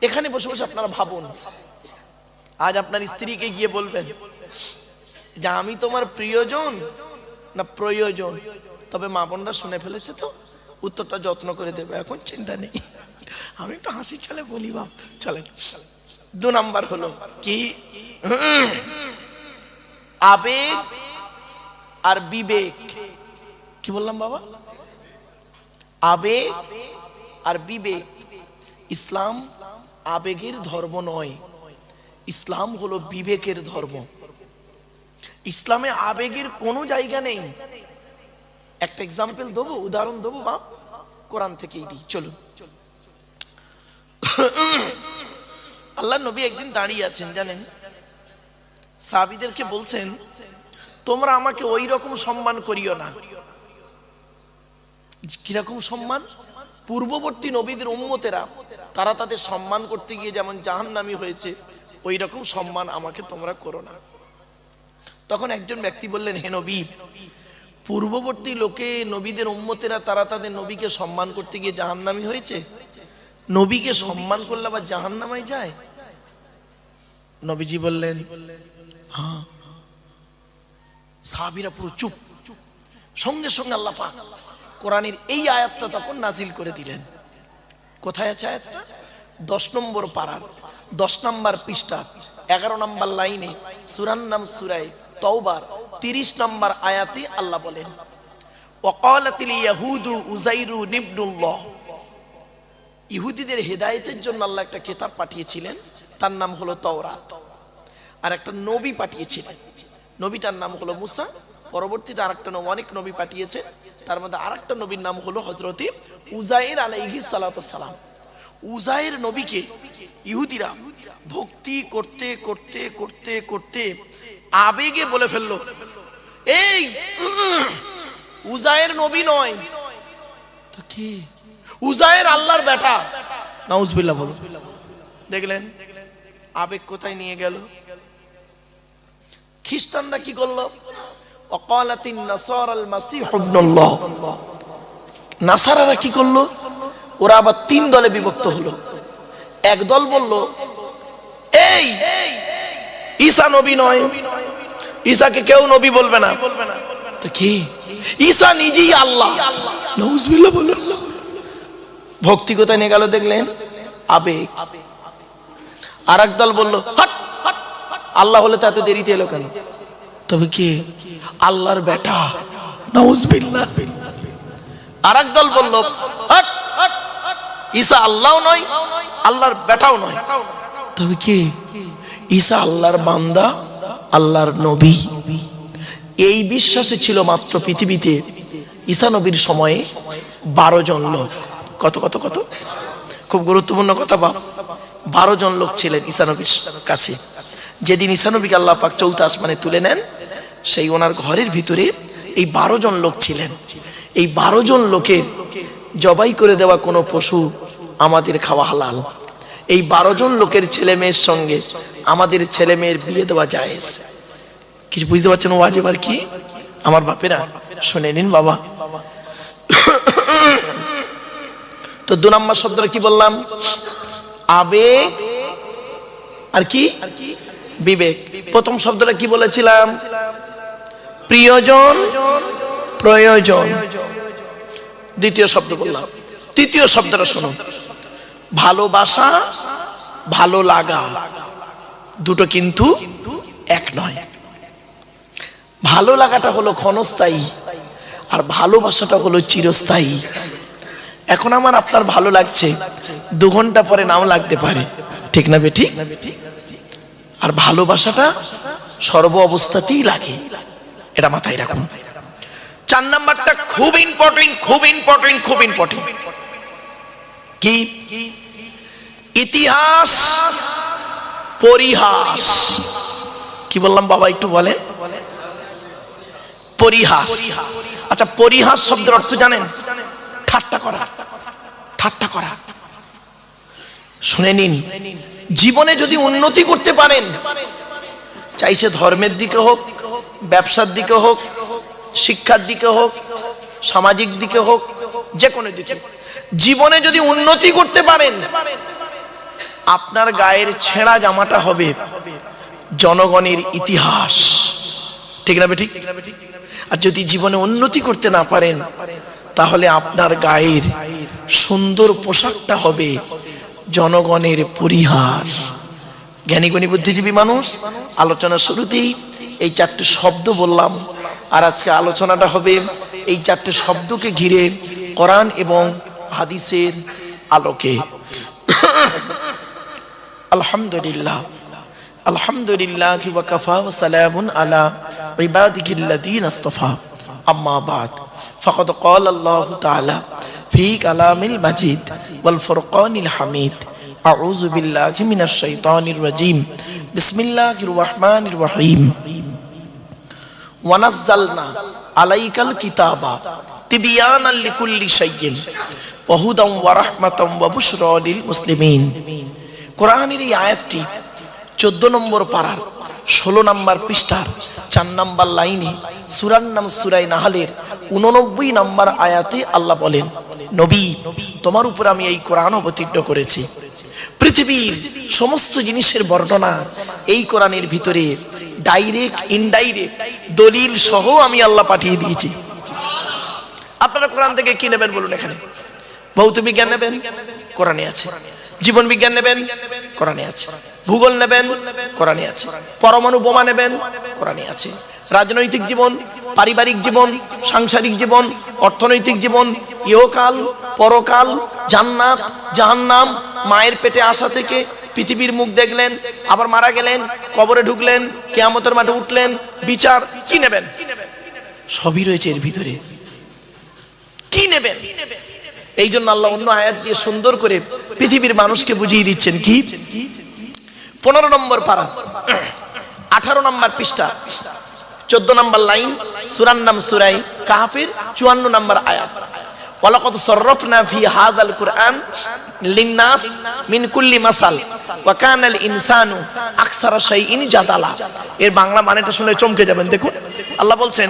এখানে বসে বসে আপনারা ভাবুন, আজ আপনার স্ত্রীকে গিয়ে বলবেন যে আমি তোমার প্রিয়জন না প্রয়োজন? তবে মা বোনরা শুনে ফেলেছে তো, উত্তরটা যত্ন করে দেবে, এখন চিন্তা নেই। আমি একটু হাসি চলে বলি, বাপ চলেন। 2 নাম্বার হলো কি, আবেগ আর বিবেক। কি বললাম বাবা? আবেগ আর বিবেক। ইসলাম আবেগের ধর্ম নয়, ইসলাম হলো বিবেকের ধর্ম। ইসলামে আবেগের কোনো জায়গা নেই। একটা এক্সাম্পল দেবো, উদাহরণ দেবো বাপ, কোরআন থেকেই দিই, চলুন। আল্লাহ নবী একদিন দাঁড়িয়ে আছেন, জানেন, সাহাবীদেরকে বলছেন তোমরা আমাকে ওই রকম সম্মান করিও না। কিরকম সম্মান? পূর্ববর্তী নবীদের উম্মতেরা তারা তাদের সম্মান করতে গিয়ে যেমন জাহান্নামী হয়েছে, ওই রকম সম্মান আমাকে তোমরা করো না। তখন একজন ব্যক্তি বললেন, হে নবী, পূর্ববর্তী লোকে নবীদের উম্মতেরা তারা তাদের নবীকে সম্মান করতে গিয়ে জাহান্নামী হয়েছে, নবীকে সম্মান করলে আবার জাহান্নামায় যায়? নবীজি বললেন হ্যাঁ। সাহাবীরা পুরো চুপ। সঙ্গে সঙ্গে আল্লাহ পাক কোরআনের এই আয়াতটা তখন নাজিল করে দিলেন। কোথায় আছে আয়াতটা? 10 নম্বর পারার 10 নম্বর পৃষ্ঠা 11 নম্বর লাইনে, সূরার নাম সূরা তাওবার 30 নম্বর আয়াতে আল্লাহ বলেন, ওয়াকালাতিল ইয়াহুদু উযাইরু ইবনুল্লাহ। ইহুদিদের হেদায়েতের জন্য আল্লাহ একটা কিতাব পাঠিয়েছিলেন, তার নাম হলো তাওরাত। আর একটা নবী পাঠিয়েছিলেন, নবীটার নাম হলো মুসা। পরবর্তীতে আরেকটা অনেক নবী পাঠিয়েছেন, তার মধ্যে আরেকটা নবীর নাম হলো হযরত উযাইর আলাইহিস সালাতু সালাম। উযাইর নবীকে ইহুদিরা ভক্তি করতে করতে করতে করতে আবেগে বলে ফেললো, এই উযাইর নবী নয় তো কি? উযাইর আল্লাহর বেটা। নাউজুবিল্লাহ বলো। দেখলেন আবেগ কোথায় নিয়ে গেল? খ্রিস্টানরা কি করলো? ওয়াকালাতিন নাসারাল মাসীহ ইবনুল্লাহ। নাসারারা কি করলো? ওরা আবার 3 দলে বিভক্ত হলো। এক দল বলল, এই ঈসা নবী নয়, ঈসাকে কেউ নবী বলবে না। তো কি? ঈসা নিজেই আল্লাহ। নাউজুবিল্লাহ বলো। ভক্তি কোথায় নিয়ে গেল দেখলেন? আবেগ। আর এক দল বলল, হাট, আল্লাহ হলে তা এত দেরিতে এলো কেন? তবে কি? আল্লাহর বেটা। নাউজুবিল্লাহ। আর এক দল বলল, হাট, ঈসা আল্লাহও নয়, আল্লাহর বেটাও নয়, তবে কি? ঈসা আল্লাহর বান্দা, আল্লাহর নবী। এই বিশ্বাসে ছিল মাত্র পৃথিবীতে ঈসা নবীর সময়ে 12 জন লোক। কত কত কত? খুব গুরুত্বপূর্ণ কথা বা 12 জন লোক ছিলেন ঈসা নবীর কাছে। যেদিন ঈসা নবীকে আল্লাহ পাক 4th আসমানে তুলে নেন, সেই ওনার ঘরের ভিতরে এই 12 জন লোক ছিলেন। এই 12 জন লোকের জবাই করে দেওয়া কোনো পশু আমাদের খাওয়া হালাল। এই 12 জন লোকের ছেলে মেয়ের সঙ্গে আমাদের ছেলে মেয়ের বিয়ে দেওয়া জায়েজ। কিছু বুঝতে পারছেন ওয়াজিব আর কি? আমার বাপেরা শুনে নিন বাবা। তো 2 নম্বর শব্দটা কি বললাম? আবেগ আর কি? বিবেক। প্রথম শব্দটা কি বলেছিলাম? প্রিয়জন, প্রয়োজন। দ্বিতীয় শব্দ বললাম। তৃতীয় শব্দটা শুনুন, ভালোবাসা, ভালো লাগা। দুটো কিন্তু এক নয়। ভালো লাগাটা হলো ক্ষণস্থায়ী, আর ভালোবাসাটা হলো চিরস্থায়ী। এখন আমার আপনার ভালো লাগছে, 2 ঘন্টা পরে নাও লাগতে পারে, ঠিক না বে ঠিক? আর ভালোবাসাটা সর্ব অবস্থাতেই লাগে, এটা মাথায় রাখুন। 4 নাম্বারটা খুব ইম্পর্টেন্ট, খুব ইম্পর্টেন্ট, খুব ইম্পর্টেন্ট। কি? ইতিহাস, পরিহাস। কি বললাম বাবা একটু বলেন? পরিহাস। আচ্ছা, পরিহাস শব্দের অর্থ জানেন? ঠাট্টা করা, ঠাট্টা করা। শুনে নিন, জীবনে যদি উন্নতি করতে পারেন, চাইছে ধর্মের দিকে হোক, ব্যবসার দিকে হোক, শিক্ষার দিকে হোক, সামাজিক দিকে হোক, যে কোনো দিকে, জীবনে যদি উন্নতি করতে পারেন, আপনার গায়ের ছেঁড়া জামাটা হবে জনগণের ইতিহাস। ঠিক না বেঠিক? আর যদি জীবনে উন্নতি করতে না পারেন তাহলে আপনার গায়ের সুন্দর পোশাকটা হবে জনগণের পরিহাস। জ্ঞানীগুণী বুদ্ধিজীবী মানুষ, আলোচনার শুরুতেই এই চারটে শব্দ বললাম, আর আজকে আলোচনাটা হবে এই চারটে শব্দকে ঘিরে কোরআন এবং হাদিসের আলোকে। আলহামদুলিল্লাহ, আলহামদুলিল্লাহ ওয়া কাফা ওয়া সালামুন আলা ইবাদিহিল্লাযীনা ইসতাফা, আম্মা বাদ, ফাকাদ ক্বালা আল্লাহু তাআলা ফি কালামিল মাজিদ ওয়াল ফুরকানিল হামিদ, আউযু বিল্লাহি মিনাশ শাইতানির রাজীম, বিসমিল্লাহির রহমানির রহিম, ওয়া নাযালনা আলাইকাল কিতাবা তিবয়ানাল লিকুল্লি শাইইন ওয়া হুদাম ওয়া রাহমাতাম ওয়া বুশরা লিল মুসলিমিন। কোরআনের এই আয়াতটি 14 নম্বর পারার 16 নম্বর পৃষ্ঠার 4 নম্বর লাইনে সূরার নাম সূরা নাহলের 89 নম্বর আয়াতে আল্লাহ বলেন, নবী তোমার উপর আমি এই কোরআন অবতীর্ণ করেছি। পৃথিবীর সমস্ত জিনিসের বর্ণনা এই কোরআনের ভিতরে ডাইরেক্ট ইনডাইরেক্ট দলিল সহ আমি আল্লাহ পাঠিয়ে দিয়েছি। আপনারা কোরআন থেকে কি নেবেন বলুন? এখানে ভৌত বিজ্ঞান নেবেন, কোরআনে আছে। জীবন বিজ্ঞান নেবেন, কোরআনে আছে। ভূগোল নেবেন, কোরআনে আছে। পরমাণু বোমা নেবেন, কোরআনে আছে। রাজনৈতিক জীবন, পারিবারিক জীবন, সাংসারিক জীবন, অর্থনৈতিক জীবন, ইহকাল পরকাল, জান্নাত জাহান্নাম, মায়ের পেটে আসা থেকে পৃথিবীর মুখ দেখলেন, আবার মারা গেলেন, কবরে ঢুকলেন, কিয়ামতের মাঠে উঠলেন, বিচার, কি নেবেন? সবই রয়েছে এর ভিতরে। কি নেবেন? এই জন্য আল্লাহ অন্য আয়াত দিয়ে সুন্দর করে পৃথিবীর মানুষকে বুঝিয়ে দিচ্ছেন। কি? 15 নম্বর পারা 18 নম্বর পৃষ্ঠা 14 নম্বর লাইন, সূরার নাম সূরা কাহফের 54 নম্বর আয়াত, ওয়ালাকাদ সাররাফনা ফি হাযাল কুরআন লিন-নাস মিন কুল্লি মাসাল ওয়া কানাল ইনসানু আকসারা শাইইন জাদালা। এর বাংলা মানেটা শুনে চমকে যাবেন। দেখুন আল্লাহ বলছেন,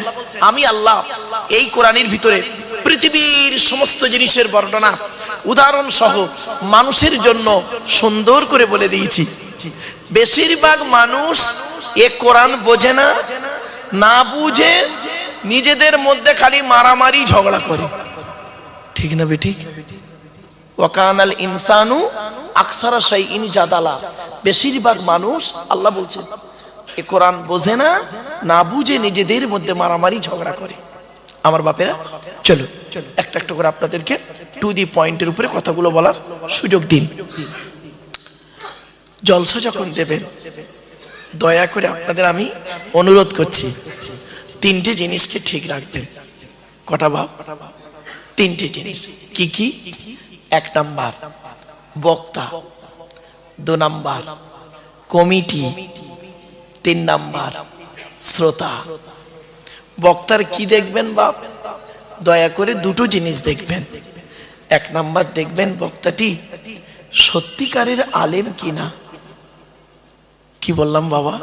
আমি আল্লাহ এই কোরআনের ভিতরে পৃথিবীর সমস্ত জিনিসের বর্ণনা উদাহরণ সহ মানুষের জন্য সুন্দর করে বলে দিয়েছি। বেশিরভাগ মানুষ এ কোরআন বোঝে না, না বুঝে নিজেদের মধ্যে খালি মারামারি ঝগড়া করে। ঠিক না বেঠিক? ওয়া কানাল ইনসানু আকসারা শাইইন জাদালা। বেশিরভাগ মানুষ আল্লাহ বলছেন এ কোরআন বোঝে না, না বুঝে নিজেদের মধ্যে মারামারি ঝগড়া করে। আমার বাপেরা, চলো একটা একটা করে আপনাদেরকে টু দি পয়েন্টের উপরে কথাগুলো বলার সুযোগ দিন। জলসা যখন দেবেন দয়া করে আপনাদের আমি অনুরোধ করছি, 3টে জিনিসকে ঠিক রাখবেন। কটা ভাব? 3টে জিনিস। কি কি? 1 নাম্বার বক্তা, 2 নাম্বার কমিটি, 3 নাম্বার শ্রোতা। বক্তার কি দেখবেন বাপ? দয়া করে 2টো জিনিস দেখবেন। 1 নাম্বার দেখবেন বক্তাটি সত্যিকারের আলেম কিনা। কি বললাম বাবা?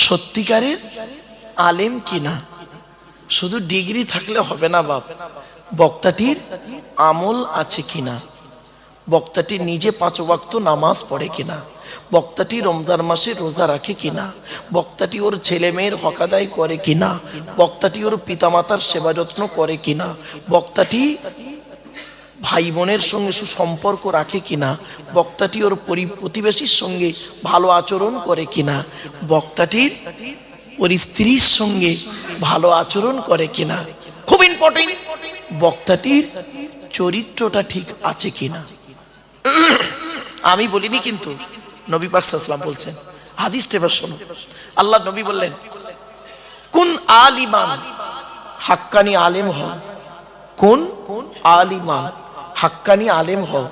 সত্যিকারের আলেম কিনা। শুধু ডিগ্রি থাকলে হবে না বাপ, বক্তাটির আমল আছে কিনা, বক্তাটি নিজে 5 ওয়াক্ত নামাজ পড়ে কিনা, বক্তাটি রমজান মাসে রোজা রাখে কিনা, বক্তাটি ওর ছেলে মেয়ের হক আদায় করে কিনা, বক্তাটি ওর পিতামাতার সেবা যত্ন করে কিনা, বক্তাটি ভাই বোনের সঙ্গে সুসম্পর্ক রাখে কিনা, বক্তাটি ওর প্রতিবেশীর সঙ্গে ভালো আচরণ করে কিনা, বক্তাটির ওর স্ত্রীর সঙ্গে ভালো আচরণ করে কিনা। খুব ইম্পর্টেন্ট, বক্তাটির চরিত্রটা ঠিক আছে কিনা। আমি বলিনি কিন্তু, নবী পাক সাল্লাল্লাহু আলাইহি ওয়াসাল্লাম বলছেন। হাদিসটা এবার শোনো। আল্লাহ নবী বললেন, কোন আলিমান, হাক্কানি আলেম হও। কোন আলিমান, হাক্কানি আলেম হও।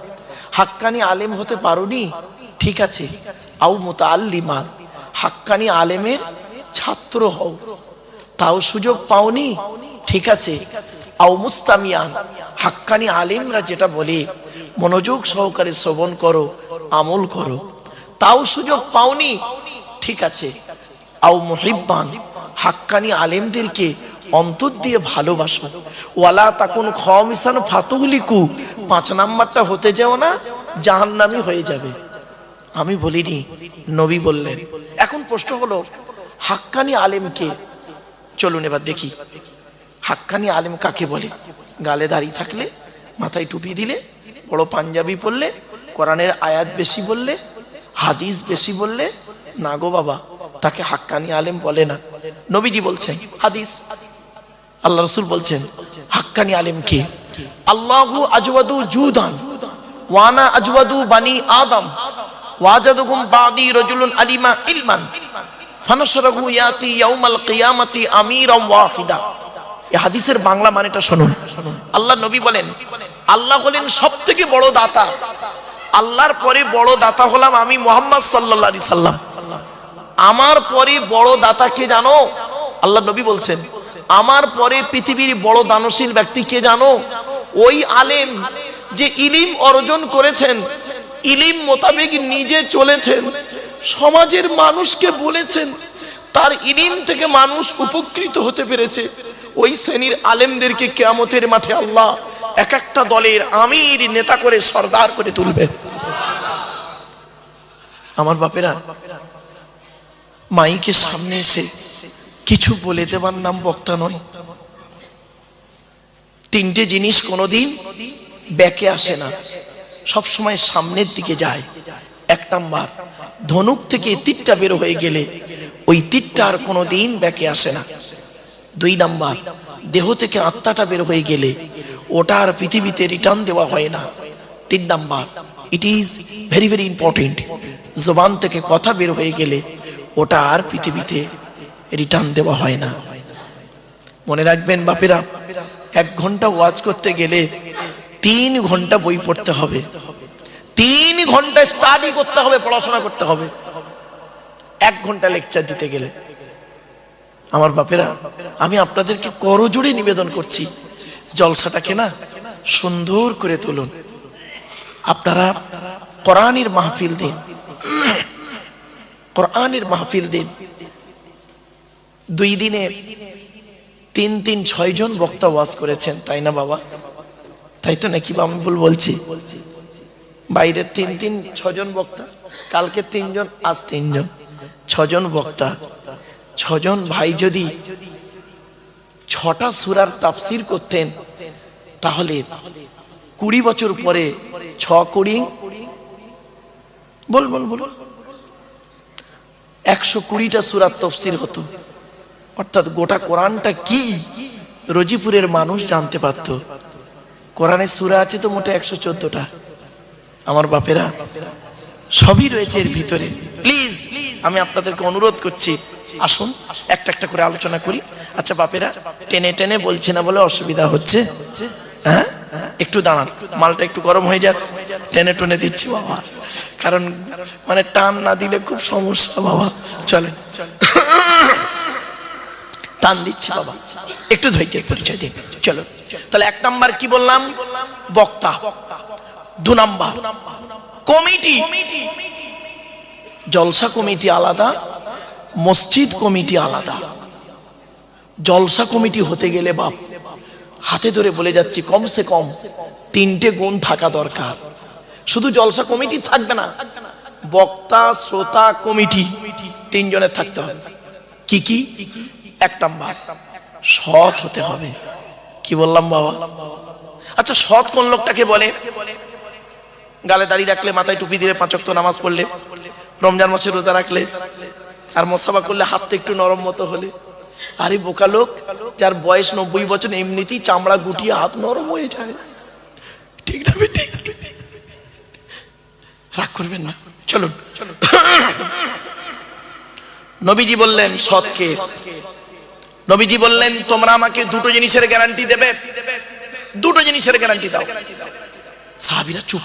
হাক্কানি আলেম হতে পারোনি, ঠিক আছে। আও মুতাআল্লিমান, হাক্কানি আলেমের ছাত্র হও, তাও সুযোগ পাওনি, ঠিক আছে। আও মুস্তামিয়ান, হাক্কানি আলেমরা যেটা বলে মনোযোগ সহকারে শ্রবণ করো, আমল করো, তাও সুযোগ পাওনি, ঠিক আছে। আও মুহিব্বান, হাক্কানি আলেমদেরকে অন্তর দিয়ে ভালোবাসো। ওয়ালা তাকুন খামিসান ফাতুহলিকু, 5 নাম্বারটা হতে যাও না, জাহান্নামী হয়ে যাবে। আমি বলিনি, নবী বললেন। এখন প্রশ্ন হলো হাক্কানি আলেম কে? চলুন এবার দেখি হাক্কানি আলেম কাকে বলে। গালে দাড়ি থাকলে, মাথায় টুপি দিলে, বড় পাঞ্জাবি পরলে, কোরআনের আয়াত বেশি বললে, হাদিস বেশি বললে, না গো বাবা, তাকে হাক্কানি আলেম বলে না। নবীজি বলছেন, হাদিস আল্লাহ রাসূল বলছেন হাক্কানি আলেম কে? আল্লাহু আজওয়াদু জুদান ওয়ানা আজওয়াদু বানি আদম ওয়াজাদুকুম বাদি রাজুলুন আলিমা ইলমান ফানাশরাহু ইয়াতি ইয়াউমাল কিয়ামাতি আমিরান ওয়াহিদা। এই হাদিসের বাংলা মানেটা শুনুন। আল্লাহ নবী বলেন, আল্লাহ হলেন সবথেকে বড় দাতা, আল্লাহর পরে বড় দাতা হলাম আমি মুহাম্মদ সাল্লাল্লাহু আলাইহি সাল্লাম। আমার পরে বড় দাতা কে জানো? আল্লাহ নবী বলছেন, আমার পরে পৃথিবীর বড় দানশীল ব্যক্তি কে জানো? ওই আলেম যে ইলিম অর্জন করেছেন, ইলিম মোতাবেক নিজে চলেছেন, সমাজের মানুষকে বলেছেন, তার ইলিম থেকে মানুষ উপকৃত হতে পেরেছে। ওই শ্রেণীর আলেমদেরকে কিয়ামতের মাঠে আল্লাহ এক একটা দলের আমির, নেতা করে, সরদার করে তুলবে। আমার বাপেরা, মাইকের সামনে এসে কিছু বলে দেবার নাম বক্তা নয়। তিনটে জিনিস কোনোদিন ব্যাকে আসে না, সব সময় সামনের দিকে যায়। এক নাম্বার, ধনুক থেকে তীরটা বের হয়ে গেলে ওই তীরটা আর কোনোদিন ব্যাকে আসে না। দুই নাম্বার, দেহ থেকে আত্মাটা বের হয়ে গেলে ওটা আর পৃথিবীতে রিটার্ন দেওয়া হয় না। তিন number, it is very very important, জবান থেকে কথা বের হয়ে গেলে ওটা আর পৃথিবীতে রিটার্ন দেওয়া হয় না। মনে রাখবেন বাপেরা, 1 ঘন্টা ওয়াজ করতে গেলে 3 ঘন্টা বই পড়তে হবে, 3 ঘন্টা স্টাডি করতে হবে, পড়াশোনা করতে হবে 1 ঘন্টা লেকচার দিতে গেলে। আমার বাপেরা, আমি আপনাদেরকে করজোড়ে নিবেদন করছি, জলসাটাকে না সুন্দর করে তুলুন। আপনারা কোরআনের মাহফিল দিন, কোরআনের মাহফিল দিন। 2 দিনে 3 6 জন বক্তা ওয়াজ করেছেন, তাই না বাবা? তাই তো নাকি? আমি ভুল বলছি? বাইরে 3 6 জন বক্তা, কালকে 3 জন, আজ 3 জন, 6 জন বক্তা। 6 জন ভাই যদি 6টা সূরার তাফসীর করতেন, তাহলে 20 বছর পরে 6 কোটি বল 120টা সূরার তাফসীর হতো। অর্থাৎ গোটা কোরআনটা কি রোজিপুরের মানুষ জানতে পারত। কোরআনের সূরা আছে তো মোটে 114টা। আমার বাপেরা, সবই রয়েছে এর ভিতরে। প্লিজ আমি আপনাদেরকে অনুরোধ করছি, আসুন একটা একটা করে আলোচনা করি। আচ্ছা বাপেরা, টেনে টেনে বলছে না বলে অসুবিধা হচ্ছে? হ্যাঁ, একটু দাঁড়ান, মালটা একটু গরম হয়ে যাক, টেনে টেনে দিচ্ছি বাবা, কারণ মানে টান না দিলে খুব সমস্যা বাবা। চলেন, টান দিচ্ছি বাবা, একটু ধৈর্যের পরিচয় দিন। চলো, তাহলে 1 নাম্বার কি বললাম? বক্তা। 2 নাম্বার কমিটি। জলসা কমিটি আলাদা, মসজিদ কমিটি আলাদা। জলসা কমিটি হতে গেলে বাপ, হাতে ধরে বলে যাচ্ছি, কমসে কম 3টে গুণ থাকা দরকার। শুধু জলসা কমিটি থাকবে না, বক্তা, শ্রোতা, কমিটি 3 জনের থাকতে হবে। কি কি? 1 নাম্বার, সৎ হতে হবে। কি বললাম বাবা? আচ্ছা, সৎ কোন লোকটাকে বলে? গালে দাড়ি রাখলে, মাথায় টুপি দিলে, 5 ওয়াক্ত নামাজ পড়লে, রমজান মাসে রোজা রাখলে, আর মোসাফা করলে, হাতটা একটু নরম মতো হলে। আরে বোকা লোক, যার বয়স 90 বছর, এমনিতেই চামড়া গুটিয়ে হাত নরম হয়ে যায়। ঠিক না? ঠিক, রাগ করবেন না, চলুন। নবীজি বললেন সৎকে, নবীজি বললেন তোমরা আমাকে 2টো জিনিসের গ্যারান্টি দেবে, 2টো জিনিসের গ্যারান্টি দাও। সাহাবীরা চুপ।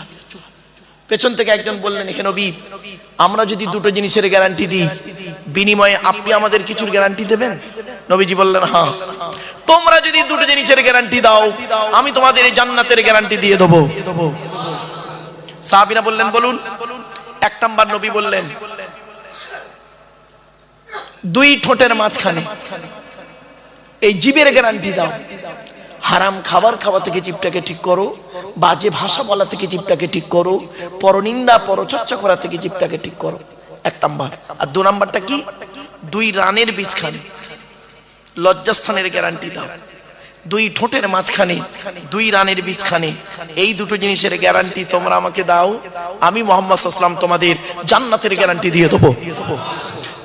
পেছন থেকে একজন বললেন, হে নবী, আমরা যদি 2টো জিনিসের গ্যারান্টি দিই, বিনিময়ে আপনি আমাদের কিছুর গ্যারান্টি দেবেন? নবীজি বললেন, হ্যাঁ। তোমরা যদি 2টো জিনিসের গ্যারান্টি দাও, আমি তোমাদের এই জান্নাতের গ্যারান্টি দিয়ে দেবো। সাহাবীরা বললেন, বলুন। 1 নাম্বার নবী বললেন, 2 ঠোঁটের মাঝখানে এই জিভের গ্যারান্টি দাও। হারাম খাবার খাওয়া থেকে জিভটাকে ঠিক করো, বাজে ভাষা বলা থেকে জিভটাকে ঠিক করো, পরনিন্দা পরচর্চা করা থেকে জিভটাকে ঠিক করো। 1 নাম্বার। আর 2 নাম্বারটা কি? 2 রানের বীজখানে লজ্জাস্থানের গ্যারান্টি দাও। 2 ঠোঁটের মাঝখানে 2 রানের বীজখানে, এই দুটো জিনিসের গ্যারান্টি তোমরা আমাকে দাও, আমি মুহাম্মদ সাল্লাল্লাহু আলাইহি ওয়াসাল্লাম তোমাদের জান্নাতের গ্যারান্টি দিয়ে দেবো।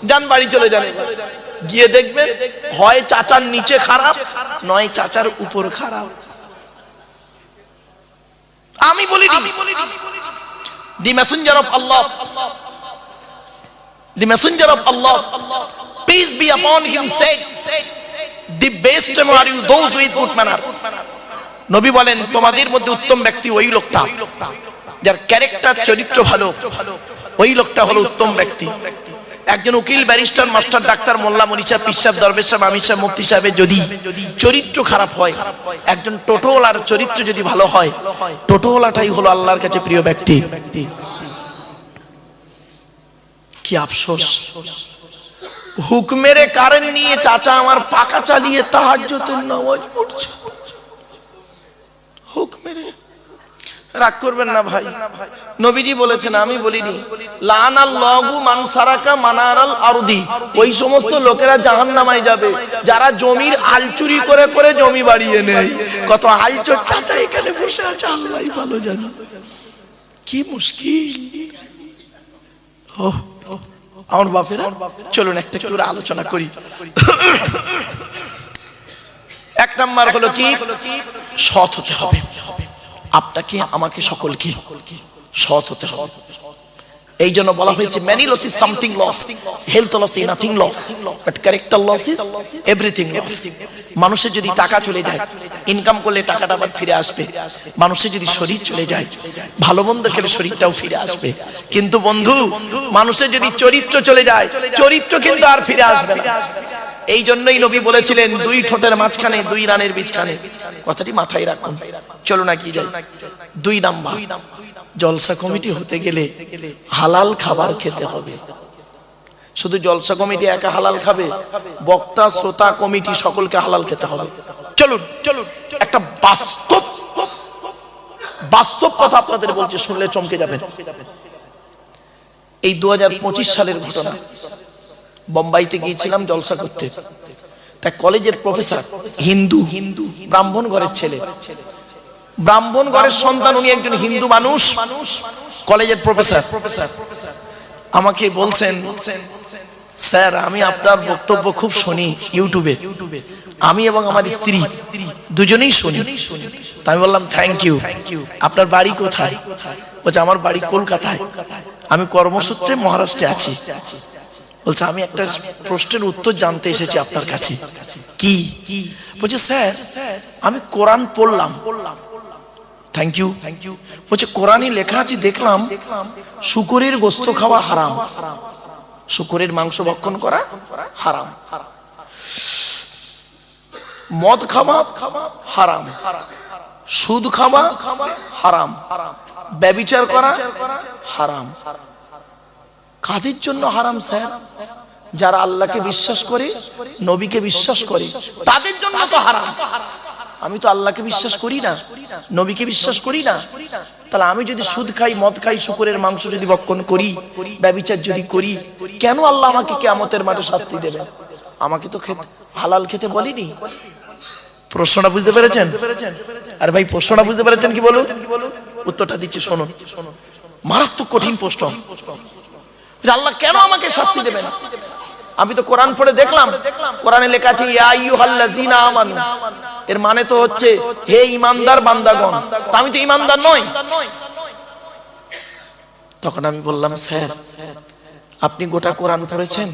যান বাড়ি চলে যান, গিয়ে দেখবেন হয় চাচার নিচে খারাপ, নয় চাচার উপর খারাপ। আমি বলি the messenger of Allah, the messenger of Allah, peace be upon him, said, the best are you those with good manner. নবী বলেন তোমাদের মধ্যে উত্তম ব্যক্তি ওই লোকটা যার ক্যারেক্টার চরিত্র ভালো, ওই লোকটা হলো উত্তম ব্যক্তি। একজন উকিল, ব্যারিস্টার, মাস্টার, ডাক্তার, মোল্লা, মনি সাহেব, পীর সাহেব, দরবেশ সাহেব, আমির সাহেব, মুফতি সাহেবের যদি চরিত্র খারাপ হয়, একজন টোটোওয়ালার চরিত্র যদি ভালো হয়, টোটোওয়ালাটাই হলো আল্লাহর কাছে প্রিয় ব্যক্তি। কি আফসোস, হুকমেরে কারেন্ট নিয়ে চাচা আমার পাকা চালিয়ে তাহাজ্জুদের নামাজ পড়ছে। হুকমেরে রাগ করবেন না ভাই, নবীজি বলেছেন, আমি বলিনি। লানাল্লাহু মান সারাকা মানারাল আরদি, ওই সমস্ত লোকেরা জাহান্নামায় যাবে যারা জমির আল চুরি করে করে জমি বাড়িয়ে নেয়। কত আলচোর চাচা এখানে বসে আছে, আল্লাহই ভালো জানে। কি মুশকিল। আমার বাপেরা, চলুন একটা একটু আলোচনা করি। 1 নাম্বার হলো কি? সৎ হতে হবে। আপনাকে, আমাকে, সকলকে সৎ হতে হবে। এই জন্য বলা হয়েছে many loss is something loss, health loss is nothing loss, but character loss is everything loss. মানুষের যদি টাকা চলে যায়, ইনকাম করলে টাকাটা আবার ফিরে আসবে। মানুষের যদি শরীর চলে যায়, ভালো মন্দ খেলে শরীরটাও ফিরে আসবে। কিন্তু বন্ধু, মানুষের যদি চরিত্র চলে যায়, চরিত্র কিন্তু আর ফিরে আসবে না। এই জন্যই নবী বলেছিলেন 2 ঠোঁটের মাঝখানে 2 রানের বীজখানে। কথাটি মাথায় রাখুন। চলো না কি যাই। 2 নাম্বার, জলসা কমিটি হতে গেলে হালাল খাবার খেতে হবে। শুধু জলসা কমিটি একা হালাল খাবে? বক্তা, শ্রোতা, কমিটি সকলকে হালাল খেতে হবে। চলুন চলুন একটা বাস্তব কথা আপনাদের বলছি, শুনলে চমকে যাবেন। এই 2025 সালের ঘটনা। বোম্বাইতে গিয়েছিলাম জলসা করতে। তা কলেজের প্রফেসর, হিন্দু, ব্রাহ্মণ ঘরের ছেলে, ব্রাহ্মণ ঘরের সন্তান, উনি একজন হিন্দু মানুষ, কলেজের প্রফেসর। আমাকে বলছেন, স্যার আমি আপনার বক্তব্য খুব শুনি ইউটিউবে, আমি এবং আমার স্ত্রী দুজনেই শুনি। আমি বললাম থ্যাংক ইউ। আপনার বাড়ি কোথায়? বলছে আমার বাড়ি কলকাতায়, আমি কর্মসূত্রে মহারাষ্ট্রে আছি। বলছে আমি একটা প্রশ্নের উত্তর জানতে এসেছি আপনার কাছে। কি? বলছে স্যার আমি কোরআন পড়লাম। Thank you. বলছে কোরআনে লেখা আছে দেখলাম শূকরের গোশত খাওয়া হারাম, শূকরের মাংস ভক্ষণ করা হারাম, মদ খাওয়া হারাম, সুদ খাওয়া হারাম, ব্যভিচার করা হারাম। কাদের জন্য হারাম স্যার? যারা আল্লাহকে বিশ্বাস করে, নবীকে বিশ্বাস করে, তাদের জন্য তো হারাম। আমি তো আল্লাহকে বিশ্বাস করি না, নবীকে বিশ্বাস করি না, তাহলে আমি যদি সুদ খাই, মদ খাই, শূকরের মাংস যদি ভক্ষণ করি, ব্যভিচার যদি করি, কেন আল্লাহ আমাকে কিয়ামতের মাঠে শাস্তি দেবে? আমাকে তো হালাল খেতে বলিনি। প্রশ্নটা বুঝতে পেরেছেন? আরে ভাই প্রশ্নটা বুঝতে পেরেছেন কি বলুন? উত্তরটা দিচ্ছি শুনুন। মারাত্মক কঠিন প্রশ্ন। আল্লাহ কেন আমাকে শাস্তি দেবেন? আমি তো কোরআন পড়ে দেখলাম, কোরআনে লেখা আছে ইয়া আইয়ুহাল্লাযীনা আমানু, এর মানে তো হচ্ছে হে ঈমানদার বান্দাগণ। তা আমি তো ঈমানদার নই। তখন আমি বললাম স্যার আপনি গোটা কোরআন পড়েছেন?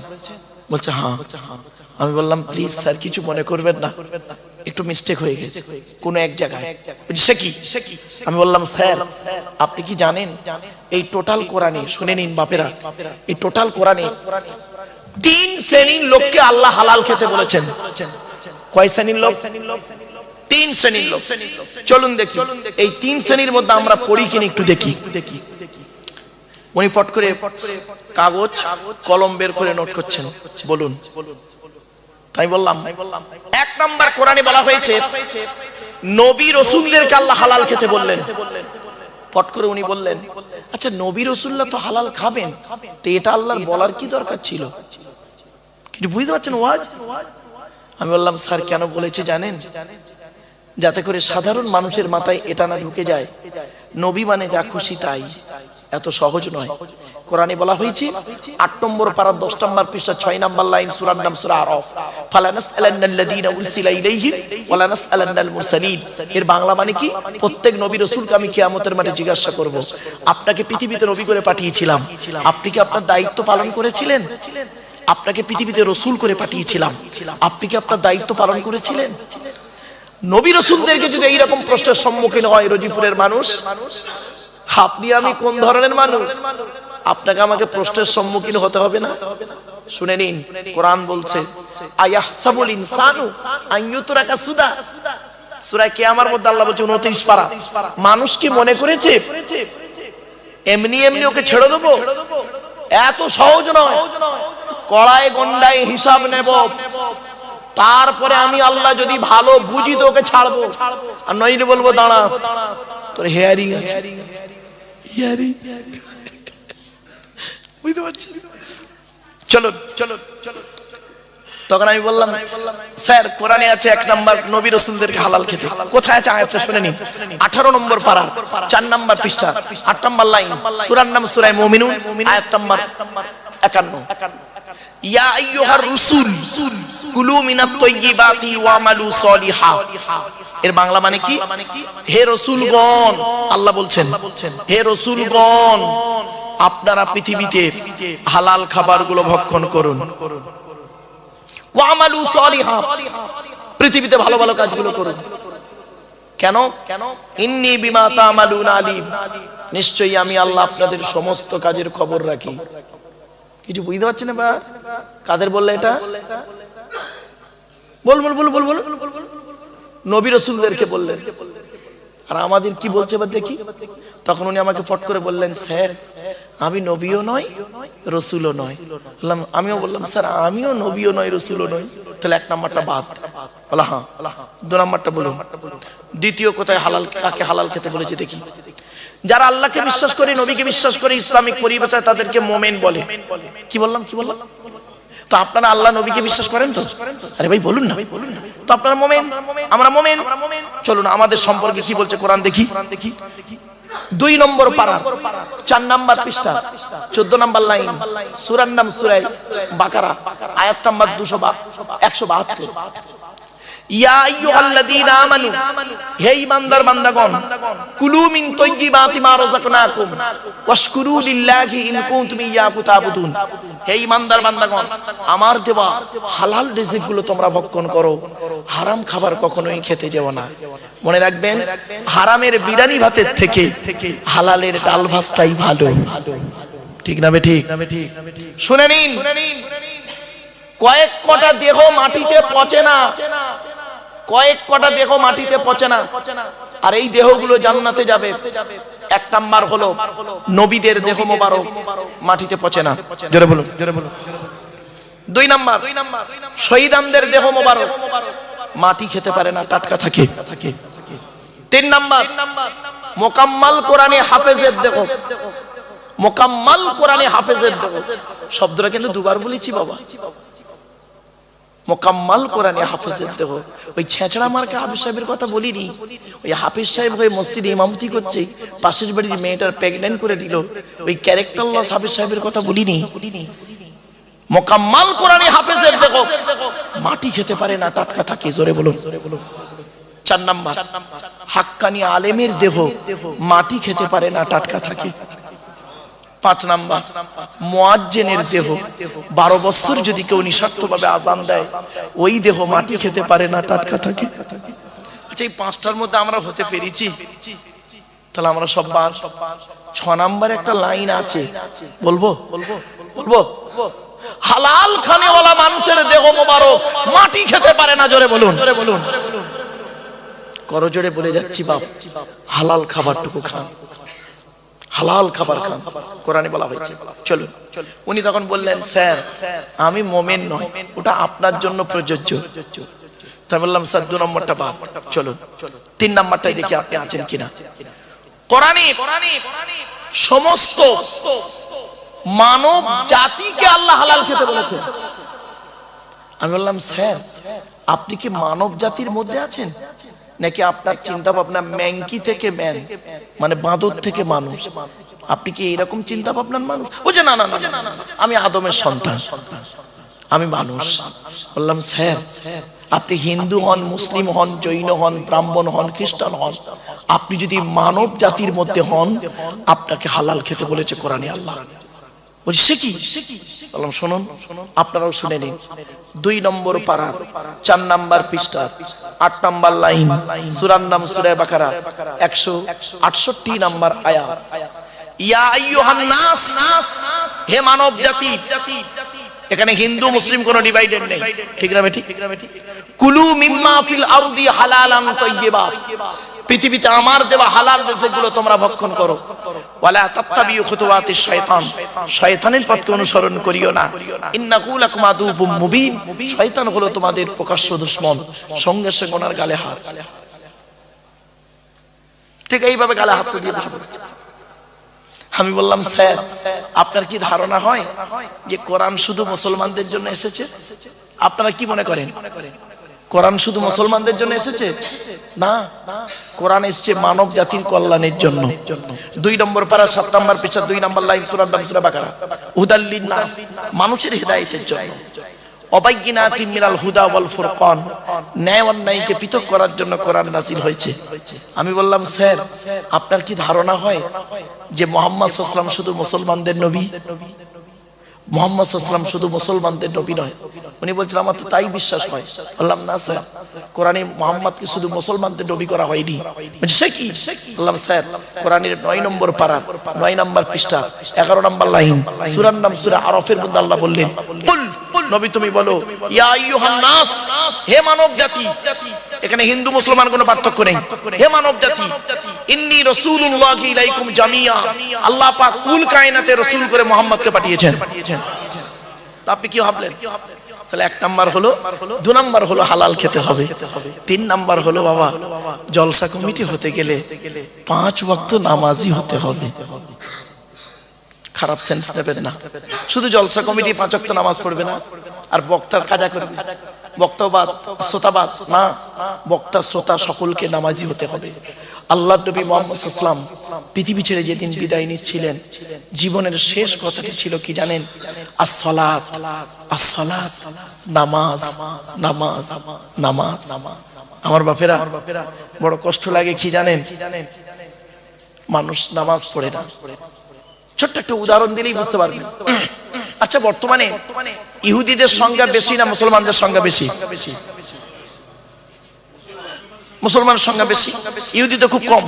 বলছে হ্যাঁ। আমি বললাম প্লিজ স্যার কিছু মনে করবেন না, একটু মিস্টেক হয়ে গেছে কোনো এক জায়গায়। সে কি? আমি বললাম স্যার আপনি কি জানেন এই টোটাল কোরআনে, শুনে নিন বাপেরা, এই টোটাল কোরআনে 3 শ্রেণীর লোককে আল্লাহ হালাল খেতে বলেছেন। কয় শ্রেণীর লোক? 3 শ্রেণীর লোক। চলুন দেখি এই 3 শ্রেণীর মধ্যে আমরা পড়ি কিনা একটু দেখি। উনি পট করে কাগজ কলম বের করে নোট করছেন। বলুন। তাই বললাম 1 নাম্বার কোরআনে বলা হয়েছে নবী রাসূলদেরকে আল্লাহ হালাল খেতে বললেন। পট করে উনি বললেন, আচ্ছা নবী রাসূলরা তো হালাল খাবেন, তো এটা আল্লাহর বলার কি দরকার ছিল? কিছু বুঝতে পারছেন ওয়াজ? আমি বললাম স্যার কেন বলেছে জানেন? যাতে করে সাধারণ মানুষের মাথায় এটা না ঢুকে যায় নবী মানে যা খুশি তাই। এত সহজ নয়। কোরআনে বলা হয়েছে 8 নম্বর পারা 10 নম্বর পৃষ্ঠা 6 নম্বর লাইন, সূরার নাম সূরা আরাফ, ফালানাসআলান্নাল্লাযীনা উরসিলা ইলাইহিম ওয়া লানাসআলান্নাল মুরসালিন। এর বাংলা মানে কি? প্রত্যেক নবী রাসূলকে আমি কিয়ামতের মাঠে জিজ্ঞাসা করব, আপনাকে পৃথিবীতে নবী করে পাঠিয়েছিলাম, আপনি কি আপনার দায়িত্ব পালন করেছিলেন? আপনাকে পৃথিবীতে রাসূল করে পাঠিয়েছিলাম, আপনি কি আপনার দায়িত্ব পালন করেছিলেন? নবী রাসূলদেরকে যদি এই রকম প্রশ্নের সম্মুখীন হয় রজিপুরের মানুষ, আপনি আমি কোন ধরনের মানুষ? আপনাকে আমাকে প্রশ্নের সম্মুখীন হতে হবে না? শুনে নিন, কোরআন বলছে আয়াহসাবুল ইনসানু আইয়ুতরাকা সুদা, সূরা কিয়ামার মধ্যে আল্লাহ বলছে 29 পারা, মানুষ কি মনে করেছে এমনি এমনি ওকে ছেড়ে দেব? এত সহজ নয়। কড়ায় গন্ডায় হিসাব নেব, তারপরে আমি আল্লাহ যদি ভালো বুঝি তো ওকে ছাড়বো, আর নইলে বলবো দাঁড়া তোর হেয়ারিং আছে। বুঝতে পারছি? চলো চলো চলো। তখন আমি বললাম স্যার কোরআনে আছে 1 নাম্বার নবী রাসূলদেরকে হালাল খেতে। কোথায় আছে আয়াতটা শুনে নিন। 18 নম্বর পারা 4 নাম্বার পৃষ্ঠা 8 নাম্বার লাইন, সূরার নাম সূরা মুমিনুন, আয়াত নাম্বার 51। ইয়া আইয়ুহার রাসূল কুলু মিনাত তাইয়্যিবাতি ওয়ামালু সলিহা। এর বাংলা মানে কি? হে রাসূলগণ, আল্লাহ বলছেন হে রাসূলগণ আপনারা পৃথিবীতে হালাল খাবারগুলো ভক্ষণ করুন, ওয়ামালু সলিহা পৃথিবীতে ভালো ভালো কাজগুলো করুন। কেন? ইন্নী বিমা তা'মালুনা আলিম, নিশ্চয়ই আমি আল্লাহ আপনাদের সমস্ত কাজের খবর রাখি। কিছু বুঝতে পারছেন না? কাদের বললে এটা? বল বল বল বল বল। নবী রাসূলদেরকে বললেন। আর আমাদের কি বলছে এবার দেখি। তখন উনি আমাকে ফট করে বললেন, স্যার আমি নবীও নয় রাসূলও নয়। বললাম, আমিও বললাম স্যার আমিও নবীও নয় রাসূলও নয়। তাহলে 1 নাম্বারটা বাদ। বলা হ্যাঁ। 2 নাম্বারটা বলুন। দ্বিতীয় কোথায় হালাল, কাকে হালাল খেতে বলেছে দেখি। যারা আল্লাহকে বিশ্বাস করে, নবীকে বিশ্বাস করে, ইসলামিক পরিভাষায় তাদেরকে মোমেন বলে। কি বললাম? কি বললাম? তো আপনারা আল্লাহ নবীকে বিশ্বাস করেন তো? আরে ভাই বলুন না, ভাই বলুন না। তো আপনারা মোমেন, আমরা মোমেন। চলুন আমাদের সম্পর্কে কি বলছে কোরআন দেখি। 2 নম্বর পারা 4 নাম্বার পৃষ্ঠা 14 নাম্বার লাইন, সূরার নাম সূরা বাকারা, আয়াত নাম্বার 172। ইয়া আইয়ুহাল্লাযীনা আমানু, হে ঈমানদার বান্দাগণ, কুলু মিন তাইয়্যিবাতি মা রাযাকনাকুম ওয়াশকুরু লিল্লাহি ইন কুনতুম ইয়্যাহু তা'বুদুন। হে ঈমানদার বান্দাগণ, আমার দেওয়া হালাল রিজিকগুলো তোমরা ভক্ষণ করো, হারাম খাবার কখনোই খেতে যেও না। মনে রাখবেন, হারামের বিরিয়ানি ভাতের থেকে হালালের ডাল ভাতটাই ভালো। ঠিক না বেঠিক? শুনে নিন, কয়েক কটা দেহ মাটিতে পচে না, কয়েক কটা দেহ মাটিতে পচে না, আর এই দেহগুলো জান্নাতে যাবে। 1 নাম্বার হলো নবীদের দেহ মোবারক মাটিতে পচে না। জোরে বলুন, জোরে বলুন। 2 নাম্বার শহীদানদের দেহ মোবারক মাটি খেতে পারে না, টাটকা থাকে। 3 নাম্বার মোকাম্মাল কোরআনে হাফেজের দেহ, মোকাম্মাল কোরআনে হাফেজের দেহ। শব্দটা কিন্তু দুবার বলেছি বাবা। মোকাম্মাল কোরআনে হাফেজের দেহ। ওই ছেঁচড়া মার্কা হাফেজ সাহেবের কথা বলিনি। ওই হাফেজ সাহেব হয়ে মসজিদে ইমামতি করছে, পাশের বাড়ির মেয়েটার প্রেগন্যান্ট করে দিল, ওই ক্যারেক্টার লস হাফেজ সাহেবের কথা বলিনি। মোকাম্মাল কোরআনে হাফেজের দেহ মাটি খেতে পারে না, টাটকা থাকে। জোরে বলুন। 4 নাম্বার হাক্কানি আলেমের দেহ মাটি খেতে পারে না, টাটকা থাকে। 5 নাম্বার মুয়াজ্জিনের দেহ, 12 বছর যদি কেউ নিঃস্বার্থভাবে আযান দেয়, ওই দেহ মাটি খেতে পারে না, টাটকা থাকে। আচ্ছা এই 5টার মধ্যে আমরা হতে পেরেছি, তাহলে আমরা সব 6 নাম্বার একটা লাইন আছে, বলবো বলবো বলবো। হালাল খানেওয়ালা মানুষের দেহ মোবারক মাটি খেতে পারে না। জোরে বলুন, জোরে বলুন। করো জোরে বলে যাচ্ছি বাপ, হালাল খাবারটুকু খান, হালাল খাবার খান, কোরআনে বলা হয়েছে। চলুন। উনি তখন বললেন, স্যার আমি মোমেন নয়, ওটা আপনার জন্য প্রযোজ্য। তাই বললাম স্যার 2 নম্বরটা বাদ, চলুন 3 নম্বরটাই দেখি আপনি আছেন কিনা। কোরআনে সমস্ত মানব জাতিকে আল্লাহ হালাল খেতে বলেছেন। আমি বললাম স্যার আপনি কি মানব জাতির মধ্যে আছেন, নাকি আপনার চিন্তা ভাবনা ম্যাংকি থেকে ম্যান, মানে বাঁদর থেকে মানুষ? আপনি কি এরকম চিন্তা ভাবনার মানুষ? ও যে না না না, আমি আদমের সন্তান, আমি মানুষ। বললাম স্যার আপনি হিন্দু হন, মুসলিম হন, জৈন হন, ব্রাহ্মণ হন, খ্রিস্টান হন, আপনি যদি মানব জাতির মধ্যে হন আপনাকে হালাল খেতে বলেছে কোরআনে আল্লাহ। বলছি সে কি? বললাম শুনুন, আপনারাও শুনে নিন। 2 নম্বর পারা 4 নম্বর পৃষ্ঠা 8 নম্বর লাইন, সূরার নাম সূরা বাকারা 168 নম্বর আয়াত। ইয়া আইয়ুহান নাস, হে মানব জাতি। এখানে হিন্দু মুসলিম কোনো ডিভাইডেড নেই, ঠিক না বেঠিক? কুলু মিম্মা ফিল আরদি হালালান তাইয়্যিবা, পৃথিবীতে আমার দেওয়া হালাল রিজিকগুলো তোমরা ভক্ষণ করো। ওয়ালা তাত্তাবিউ খুতুওয়াতিশ শয়তান, শয়তানের পথকে অনুসরণ করিও না। ইন্নাহু লাকুম আদুউম মুবিন, শয়তান হলো তোমাদের প্রকাশ্য দুশমন। সঙ্গে সঙ্গে ওনার গালে হাত, ঠিক এইভাবে গালে হাত দিয়ে বসে পড়ে। আমি বললাম স্যার আপনার কি ধারণা হয় যে কোরআন শুধু মুসলমানদের জন্য এসেছে? আপনারা কি মনে করেন কোরআন শুধু মুসলমানদের জন্য এসেছে? না, কোরআন এসেছে মানব জাতির কল্যাণের জন্য। 2 নম্বর পারা 7 নম্বর পৃষ্ঠা 2 নম্বর লাইন, সূরার নাম সূরা বাকারা। হুদাল লিন্নাস, মানুষের হেদায়েতের জন্য। অবায়্যিনাতিন মিনাল হুদা ওয়াল ফুরকান, ন্যায় অন্যায়কে পৃথক করার জন্য কোরআন নাযিল হয়েছে। আমি বললাম স্যার আপনার কি ধারণা হয় যে মুহাম্মদ সাল্লাল্লাহু আলাইহি ওয়াসাল্লাম শুধু মুসলমানদের নবী? মুহাম্মদ সাল্লাল্লাহু আলাইহি ওয়াসাল্লাম শুধু মুসলমানদের নবী নয়। উনি বলছেন আমার তো তাই বিশ্বাস হয়। বললাম না স্যার, কোরআনে মুহাম্মদকে শুধু মুসলমানদের নবী করা হয়নি। সে কি? বললাম স্যার কোরআনের 9 নম্বর পারা 9 নম্বর পৃষ্ঠা 11 নম্বর লাইন, সূরার নাম সূরা আরাফের মধ্যে আল্লাহ বললেন, কুল নবী তুমি বলো, ইয়া আইয়ুহান নাস, হে মানব জাতি। এখানে হিন্দু মুসলমান কোনো পার্থক্য নেই। হে মানব জাতি, ইন্নী রাসূলুল্লাহি ইলাইকুম জামিয়া, আল্লাহ পাক কুল কায়নাতে রাসূল করে মুহাম্মদকে পাঠিয়েছেন। তো আপনি কি ভাবলেন? তাহলে 1 নাম্বার হলো, 2 নাম্বার হলো হালাল খেতে হবে, 3 নাম্বার হলো বাবা জলসা কমিটি হতে গেলে 5 ওয়াক্ত নামাজি হতে হবে। খারাপ সেন্স নেবেন না, শুধু জলসা কমিটি 5 ওয়াক্ত নামাজ পড়বে না আর বক্তার কাজা করবে, বক্তাবাদ শ্রোতাবাদ না, বক্তা শ্রোতা সকলকে নামাজি হতে হবে। আল্লাহর নবী মুহাম্মদ সাল্লাল্লাহু আলাইহি ওয়াসাল্লাম পৃথিবী ছেড়ে যেদিন বিদায় নিচ্ছিলেন জীবনের শেষ কথাটি ছিল কি জানেন? as-salat, as-salat, নামাজ, নামাজ, নামাজ। আমার বাপেরা বড় কষ্ট লাগে কি জানেন? মানুষ নামাজ পড়ে না। ছোট্ট একটা উদাহরণ দিলেই বুঝতে পারবেন। আচ্ছা বর্তমানে ইহুদিদের সংখ্যা বেশি না মুসলমানদের সংখ্যা বেশি? মুসলমানের সংখ্যা বেশি, ইহুদি তো খুব কম।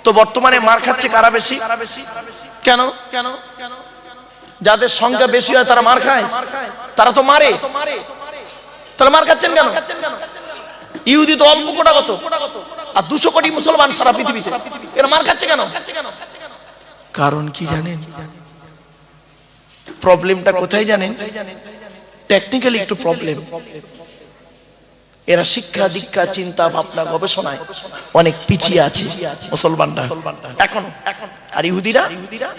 তো বর্তমানে মার খাচ্ছে কারা বেশি? কেন? যাদের সংখ্যা বেশি হয় তারা মার খায়, তারা তো মারে, তাহলে মার খাচ্ছেন কেন? ইহুদি তো অল্প কোটাগত, আর 200 কোটি মুসলমান সারা পৃথিবীতে, এরা মার খাচ্ছে কেন? কারণ কি জানেন? প্রবলেমটা কোথায় জানেন? টেকনিক্যালি একটু প্রবলেম। এরা শিক্ষা দীক্ষা চিন্তা ভাবনা গবেষণায় অনেক পিছিয়ে আছে মুসলমানরা এখন, আর ইহুদিরা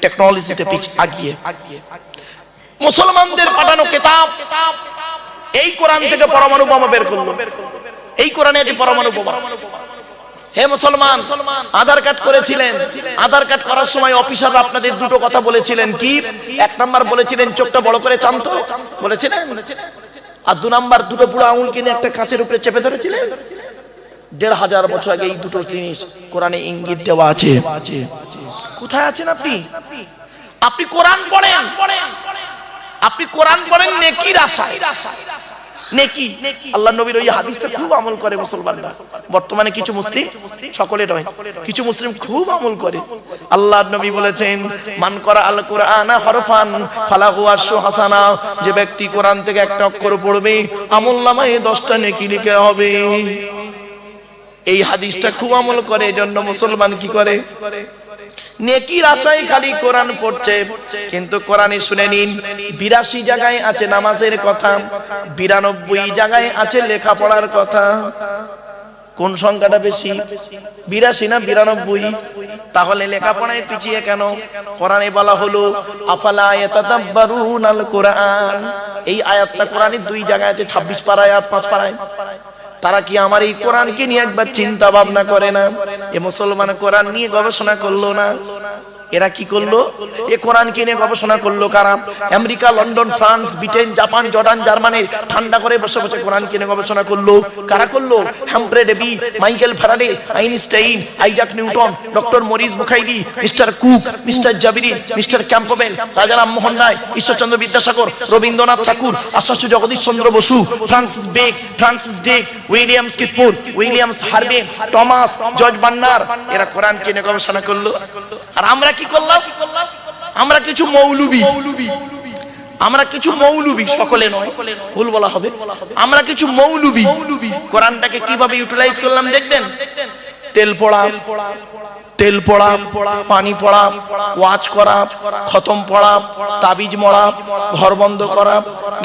টেকনোলজিতে আগিয়ে। মুসলমানদের পাঠানো কিতাব এই কোরআন থেকে পরমাণু বোমা বের করলো, এই কোরআনে আছে পরমাণু বোমা। হে মুসলমান, আধার কার্ড করেছিলেন, আধার কার্ড করার সময় অফিসাররা আপনাদের 2টো কথা বলেছিলেন কি? 1 নাম্বার বলেছিলেন চোখটা বড় করে চান তো, বলেছিলেন। আর 2 নাম্বার 2টো বুড়ো আঙুল কিনে একটা কাঁচের উপরে চেপে ধরেছিলেন। 1500 বছর আগে এই 2টো জিনিস কোরআনে ইঙ্গিত দেওয়া আছে। কোথায় আছেন আপনি? আপনি কোরআন পড়েন, আপনি কোরআন পড়েন নেকির আশায়। নেকি, আল্লাহ নবীর ওই হাদিসটা খুব আমল করে মুসলমানরা। বর্তমানে কিছু মুসলিম, সকলে নয়, কিছু মুসলিম খুব আমল করে। আল্লাহর নবী বলেছেন মান করা আল কুরআনা হরফান ফালাহু আশরু হাসানা, যে ব্যক্তি কোরআন থেকে একটা অক্ষর পড়বে আমলনামায় 10টা নেকি লিখা হবে। এই হাদিসটা খুব আমল করে, এজন্য মুসলমান কি করে? নেকির আশায় খালি কোরআন পড়ছে, কিন্তু কোরআনে শুনে নিন 82 জায়গায় আছে নামাজের কথা, 92 জায়গায় আছে লেখাপড়ার কথা। কোন সংখ্যাটা বেশি, 82 না 92? তাহলে লেখাপড়ায় পিছিয়ে কেন? কোরআনে বলা হলো আফালা ইয়াতাদাব্বারুনাল কোরআন, এই আয়াতটা কোরআনে 2 জায়গায় আছে, 26 পারায় আর 5 পারায়। তারা কি আমার এই কোরআনকে নিয়ে একবার চিন্তা ভাবনা করে না? এ মুসলমান কোরআন নিয়ে গবেষণা করলো না? এরা কি করলো? এ কোরআনকে নিয়ে গবেষণা করলো কারা? America, London, France, Britain, Japan, Jordan, Germany ঠান্ডা করে বসে বসে কোরআনকে নিয়ে গবেষণা করলো। কারা করলো? Humphry Davy, Michael Faraday, Einstein, Isaac Newton, doctor Maurice Bucaille, mister Cook, mister Jabiri, mister Campbell, Raja Rammohan Roy, Ishwarchandra Vidyasagar, Rabindranath Tagore, Acharya Jagadish Chandra Bose, Francis Drake, William স্কিটপুর, Williams Harvey, Thomas, George Bernard, এরা কোরআনকে নিয়ে গবেষণা করলো। আর আমরা কি করলাম? আমরা কিছু মৌলবি, সকলে নয়, ভুল বলা হবে, আমরা কিছু মৌলবি কোরআনটাকে কিভাবে ইউটিলাইজ করলাম দেখবেন। তেল পড়া, পানি পড়া, ওয়াজ করা, খতম পড়া, তাবিজ মরা, ঘর বন্ধ করা,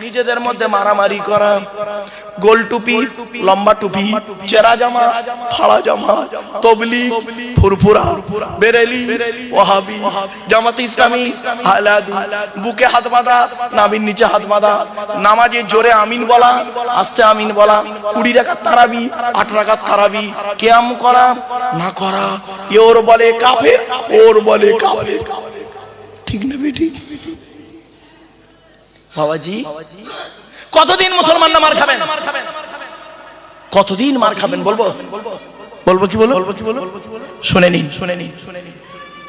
নিজেদের মধ্যে মারামারি করা, গোল টুপি, লম্বা টুপি, চেরা জামা, ফাড়া জামা, তবলিগ, ফুরফুরা, বেরেলি, ওয়াহাবি, জামাত ইসলামী, আহলাদি, বুকে হাত বাঁধা, নাভির নিচে হাত বাঁধা, নামাজে জোরে আমিন বলা, আস্তে আমিন বলা, 20 রাকাত তারাবি, 8 রাকাত তারাবি, কিয়াম করা না করা, ওর বলে কাফের, ওর বলে কাফের। ঠিক না বেটি? বাবাজি, কতদিন মুসলমানরা মার খাবেন? কতদিন মার খাবেন? বলবো কি বলো? শুনে নিন।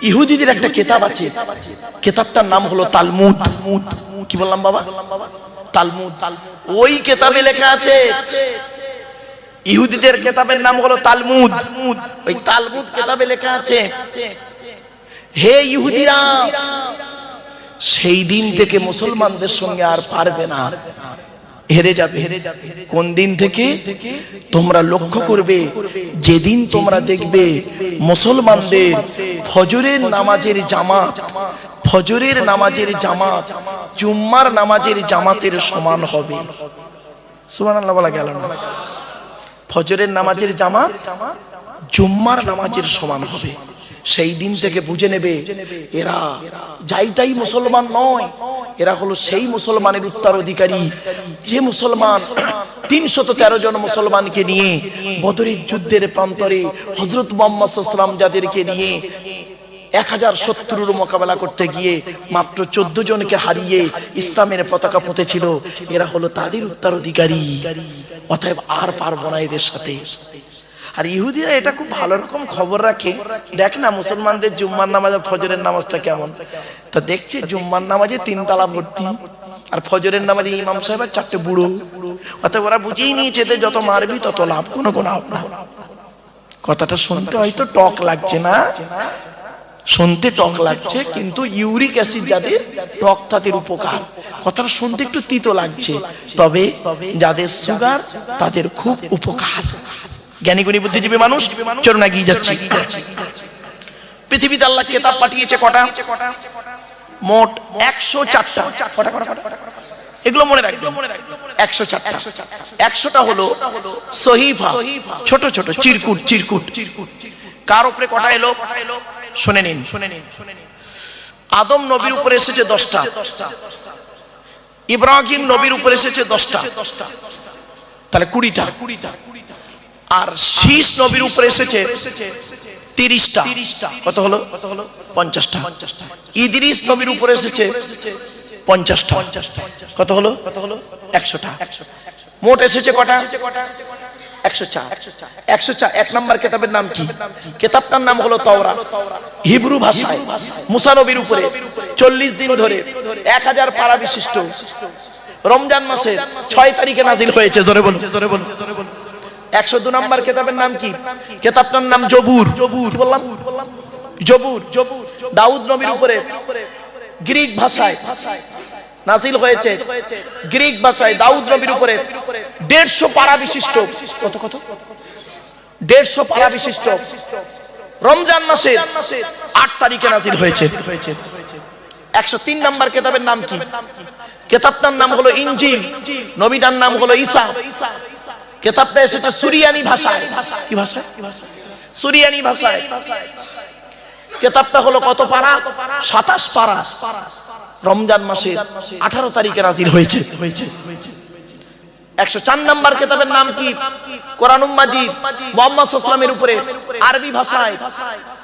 ইহুদিদের একটা কিতাব আছে, কিতাবটার নাম হলো তালমুদ। কি বললাম বাবা? তালমুদ। ওই কিতাবে লেখা আছে, ইহুদিদের কিতাবের নাম হলো তালমুদ। ওই তালমুদ কিতাবে লেখা আছে, হে ইহুদিরা, সেই দিন থেকে মুসলমানদের সঙ্গে আর পারবে না, হেরে যাবে। কোন দিন থেকে? তোমরা লক্ষ্য করবে, যেদিন তোমরা দেখবে মুসলমানদের ফজরের নামাজের জামাত জুম্মার নামাজের জামাতের সমান হবে। সুবহানাল্লাহ বলা গেল না? ফজরের নামাজের জামাত জুম্মার নামাজের সমান হবে। সেই দিন থেকে বুঝে নেবে এরা যাই মুসলমান নয়, এরা হলো সেই মুসলমানের উত্তরাধিকারী যে মুসলমান 313 জন মুসলমানকে নিয়ে বদরের যুদ্ধের প্রান্তরে হযরত মুহাম্মদ সাল্লাল্লাহু আলাইহি ওয়াসাল্লাম যাদেরকে নিয়ে 1000 শত্রুর মোকাবেলা করতে গিয়ে মাত্র 14 জনকে হারিয়ে ইসলামের পতাকা পুঁতেছিল। এরা হলো তাদের উত্তরাধিকারী। অতএব আর পারবো না এদের সাথে। আর ইহুদিরা এটা খুব ভালো রকম খবর রাখে, দেখ না মুসলমানদের জুম্মার নামাজ আর ফজরের নামাজটা কেমন। তা দেখছে জুম্মার নামাজে 3 তালা ভর্তি, আর ফজরের নামাজে ইমাম সাহেব আর 4টে বুড়ো। অতএব ওরা বুঝেই নিয়েছে যে যত মারবি তত লাভ, কোনো লাভ না। কথাটা শুনতে হয়তো টক লাগছে না, শুনতে টক লাগছে, কিন্তু ইউরিক অ্যাসিড যাদের টক তাদের উপকার। কথাটা শুনতে একটু তিতো লাগছে, তবে যাদের সুগার তাদের খুব উপকার। জ্ঞানী গুণী বুদ্ধিজীবী মানুষ, চলুন এগিয়ে যাচ্ছি। পৃথিবীতে আল্লাহ কিতাব পাঠিয়েছে কটা? মোট 104টা। এগুলো মনে রাখবেন, 104টা। 100টা হলো সহিফা, ছোট ছোট চিরকুট। কার উপরে কটা এলো শুনে নিন। আদম নবীর উপরে এসেছে 10টা, ইব্রাহিম নবীর উপরে এসেছে 10টা, তাহলে 20টা। আর শীষ নবীর উপরে এসেছে 30টা, কত হলো? 50টা। ইদ্রিস নবীর উপরে এসেছে 50টা, কত হলো? 100টা। মোট এসেছে কটা? 104। 104। 1 নম্বর কিতাবের নাম কি? কিতাবটার নাম হলো তাওরাত। হিব্রু ভাষায় মুসা নবীর উপরে 40 দিন ধরে 1000 পারা বিশিষ্ট রমজান মাসে 6 তারিখে নাজিল হয়েছে। জোরে বলুন। 102 নম্বর কিতাবের নাম কি? কিতাবটার নাম জবুর। বললাম জবুর। দাউদ নবীর উপরে গ্রিক ভাষায় নাজিল হয়েছে, গ্রিক ভাষায় দাউদ নবীর উপরে 150 পারা বিশিষ্ট, কত 150 পারা বিশিষ্ট রমজান মাসে 108 তারিখে নাজিল হয়েছে। 103 নাম্বার কিতাবের নাম কি? কিতাবটার নাম হলো ইনজিল, নবীটার নাম হলো ঈসা। কিতাবটা এসেছে সুরিয়ানি ভাষায়। কি ভাষায়? সুরিয়ানি ভাষায়। কিতাবটা হলো কত পারা? 27 পারা। রমজান মাসের 18 তারিখে নাজিল হয়েছে। 104 নাম্বার কিতাবের নাম কি? কোরআনুল মাজিদ, মুহাম্মদ সাল্লাল্লাহু আলাইহি ওয়াসাল্লামের উপরে আরবি ভাষায়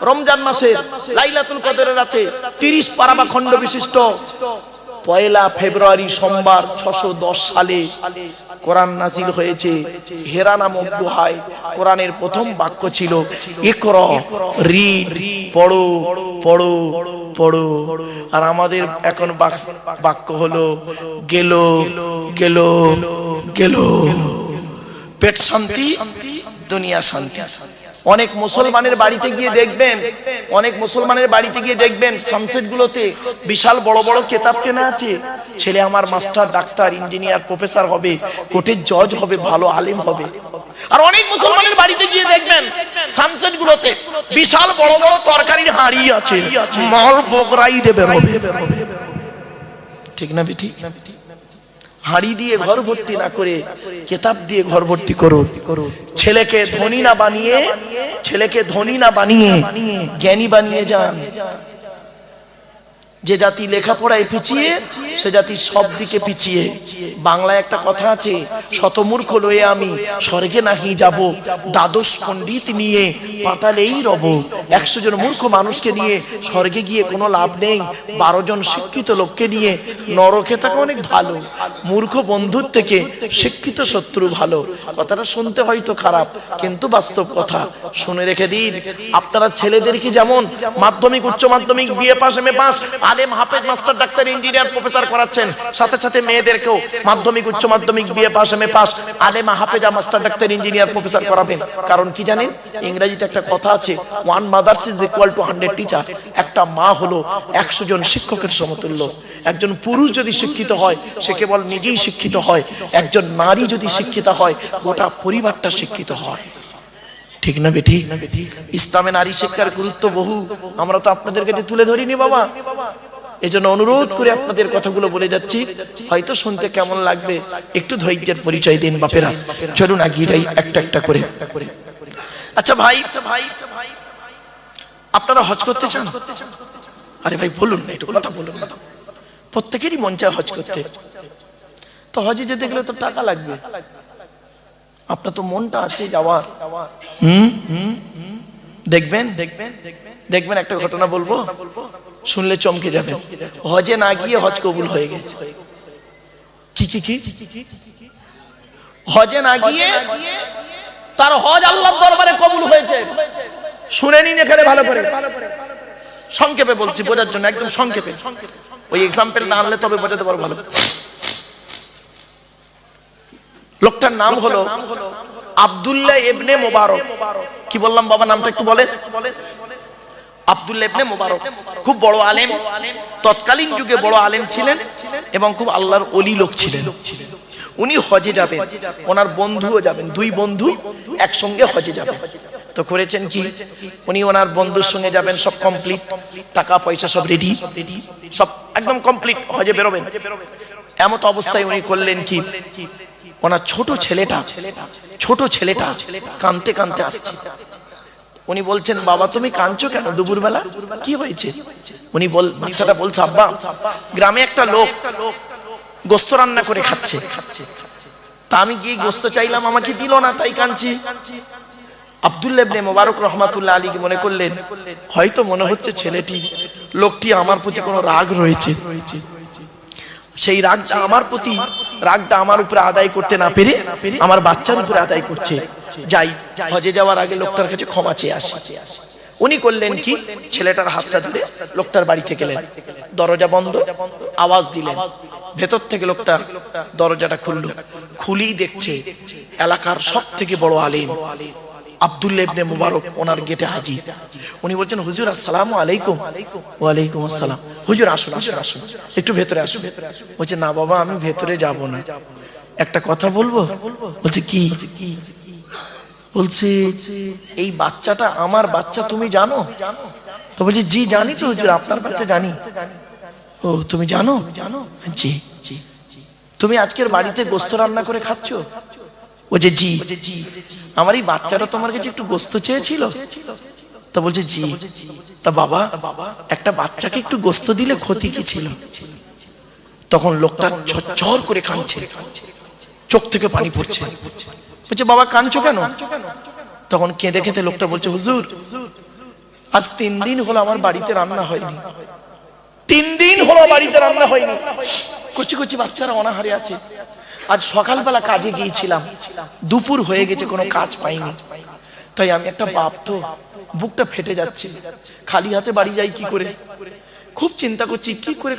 রমজান মাসের লাইলাতুল কদরের রাতে 30 পারা বা খণ্ড বিশিষ্ট 1 ফেব্রুয়ারি সোমবার 610 সালে কোরআন নাজিল হয়েছে। হেরা নামক গুহায় কোরআনের প্রথম বাক্য ছিল ইকরা, রিড, পড়ো পড়ো পড়ো। আর আমাদের এখন বাক্য হলো গেল গেল গেল। পেট শান্তি, দুনিয়া শান্তি। অনেক মুসলমানের বাড়িতে গিয়ে দেখবেন, সানসেট গুলোতে বিশাল বড় বড় কিতাব কেনা আছে। ছেলে আমার মাস্টার, ডাক্তার, ইঞ্জিনিয়ার, প্রফেসর হবে, কোর্টের জজ হবে, ভালো আলেম হবে। আর অনেক মুসলমানের বাড়িতে গিয়ে দেখবেন সানসেট গুলোতে বিশাল বড় বড় তরকারির হাঁড়ি আছে, মাল বকরাই দেবে হবে। ঠিক না বেটি? হাঁড়ি দিয়ে ঘর ভর্তি না করে কিতাব দিয়ে ঘর ভর্তি করো। ছেলেকে ধনী না বানিয়ে জ্ঞানী বানিয়ে যান। যে জাতি লেখাপড়ায় পিছিয়ে সে জাতি সব দিকে পিছিয়ে। বাংলায় একটা কথা আছে, শতমূর্খ লয়ে আমি স্বর্গে নাহি যাব, দ্বাদশ পণ্ডিত নিয়ে পাতালেই রব। 100 জন মূর্খ মানুষকে নিয়ে স্বর্গে গিয়ে কোনো লাভ নেই, 12 জন শিক্ষিত লোককে নিয়ে নরকে থাকা অনেক ভালো। মূর্খ বন্ধুর থেকে শিক্ষিত শত্রু ভালো। কথাটা শুনতে হয়তো খারাপ, কিন্তু বাস্তব কথা। শুনে রেখে দিন, আপনারা ছেলেদেরকে যেমন মাধ্যমিক, উচ্চ মাধ্যমিক, বিএ পাস, এমএ পাস, আলেম, হাফেজ, মাস্টার, ডাক্তার, ইঞ্জিনিয়ার, প্রফেসর করাচ্ছেন, সাথে সাথে মেয়েদেরকেও মাধ্যমিক, উচ্চ মাধ্যমিক, বিএ পাস, এমএ পাস, আলেম, হাফেজা, মাস্টার, ডাক্তার, ইঞ্জিনিয়ার, প্রফেসর করাবেন। কারণ কি জানেন? ইংরেজিতে একটা কথা আছে, 1 mother is equal to 100 teacher. একটা মা হলো 100 জন শিক্ষকের সমতুল্য। একজন পুরুষ যদি শিক্ষিত হয় সে কেবল নিজেই শিক্ষিত হয়, একজন নারী যদি শিক্ষিত হয় গোটা পরিবারটা শিক্ষিত হয়। ঠিক না বেটি? ইসলামে নারী শিক্ষার গুরুত্ব বহু, আমরা তো আপনাদের কাছে তুলে ধরিনি বাবা। এজন্য অনুরোধ করে আপনাদের কথাগুলো বলে যাচ্ছি, হয়তো শুনতে কেমন লাগবে, একটু ধৈর্যের পরিচয় দিন বাপেরা। চলুন এগিয়ে যাই একটা একটা করে। আচ্ছা ভাই, আপনারা হজ করতে চান? আরে ভাই বলুন না, একটু কথা বলুন না। প্রত্যেকেরই মন চায় হজ করতে। তো হজে যেতে গেলে তো টাকা লাগবে। আপনার তো মনটা আছে যাওয়ার। দেখবেন একটা ঘটনা বলবো, শুনলে চমকে যাবে। হজে না গিয়ে হজ কবুল হয়ে গেছে। কি হজে না গিয়ে তার হজ আল্লাহর দরবারে কবুল হয়েছে। শুনে নিন এখানে ভালো করে, সংক্ষেপে বলছি বোঝার জন্য, একদম সংক্ষেপে। ওই এক্সাম্পলটা আনলে তবে বোঝাতে পারবো ভালো। লোকটার নাম হলো আব্দুল্লাহ ইবনে মুবারক। কি বললাম বাবা? নামটা একটু বলেন। আব্দুল্লাহ ইবনে মুবারক খুব বড় আলেম, তৎকালীন যুগে বড় আলেম ছিলেন এবং খুব আল্লাহর ওলি লোক ছিলেন। উনি হজে যাবেন, ওনার বন্ধুও যাবেন, 2 বন্ধু একসঙ্গে হজে যাবেন। তো করেছেন কি, উনি ওনার বন্ধুর সঙ্গে যাবেন, সব কমপ্লিট, টাকা পয়সা সব রেডি, সব একদম কমপ্লিট, হজে বেরোবেন। এমত অবস্থায় উনি করলেন কি, ওনার ছোট ছেলেটা কাঁদতে কাঁদতে আসছে। উনি বলছেন, বাবা তুমি কাঁদছো কেন দুপুরবেলা, কি হয়েছে? বাচ্চাটা বলছে, আব্বা গ্রামে একটা লোক গোস্ত রান্না করে খাচ্ছে, তা আমি গিয়ে গোস্ত চাইলাম, আমাকে দিল না, তাই কাঁদছি। আব্দুল্লাহ ইবনে মুবারক রাহমাতুল্লাহ আলাইহি মনে করলেন, হয়তো মনে হচ্ছে লোকটি আমার প্রতি কোনো রাগ রয়েছে। সেই রাগটা আমার উপরে আদায় করতে না পেরে আমার বাচ্চার উপরে আদায় করছে। যাই, হজে যাওয়ার আগে লোকটার কাছে ক্ষমা চেয়ে আসি। উনি করলেন কি, ছেলেটার হাতটা ধরে লোকটার বাড়িতে গেলেন। দরজা বন্ধ, আওয়াজ দিলেন, ভেতর থেকে লোকটা দরজাটা খুললো। খুলেই দেখছে এলাকার সবথেকে বড় আলেম আব্দুল্লাহ ইবনে মুবারক ওনার গেটে হাজির। উনি বলছেন, হুজুর আসসালামু আলাইকুম। ওয়ালাইকুম আসসালাম। হুজুর আসুন একটু ভেতরে আসুন। বলছে, না বাবা আমি ভেতরে যাব না, একটা কথা বলবো। বলছে কি? বলছে, এই বাচ্চাটা আমার বাচ্চা তুমি জানো? তো বলছে জি জানি তো হুজুর, আপনার বাচ্চা জানি। ও তুমি জানো? জি। তুমি আজকের বাড়িতে গোস্ত রান্না করে খাচ্ছ? ও যে জি। আমার এই বাচ্চাটা তোমার কাছে একটু গোস্ত চেয়েছিল। তা বলছে জি। তা বাবা, একটা বাচ্চাকে একটু গোস্ত দিলে ক্ষতি কি ছিল? তখন লোকটা ঝরঝর করে কাঁদছে, চোখ থেকে পানি পড়ছে। বলছে বাবা কাঁদছো কেন? তখন কেঁদে কেঁদে লোকটা বলছে হুজুর, আজ 3 দিন হলো আমার বাড়িতে রান্না হয়নি। 3 দিন হলো বাড়িতে রান্না হয়নি। কচি কচি বাচ্চারা অনাহারে আছে। আজ সকালবেলা কাজে গিয়েছিলাম, দুপুর হয়ে গেছে, কোনো কাজ পাইনি। তাই আমি একটা বাপ তো, বুকটা ফেটে যাচ্ছে, খালি হাতে বাড়ি যাই কি করে। খুব চিন্তা করছি কি করে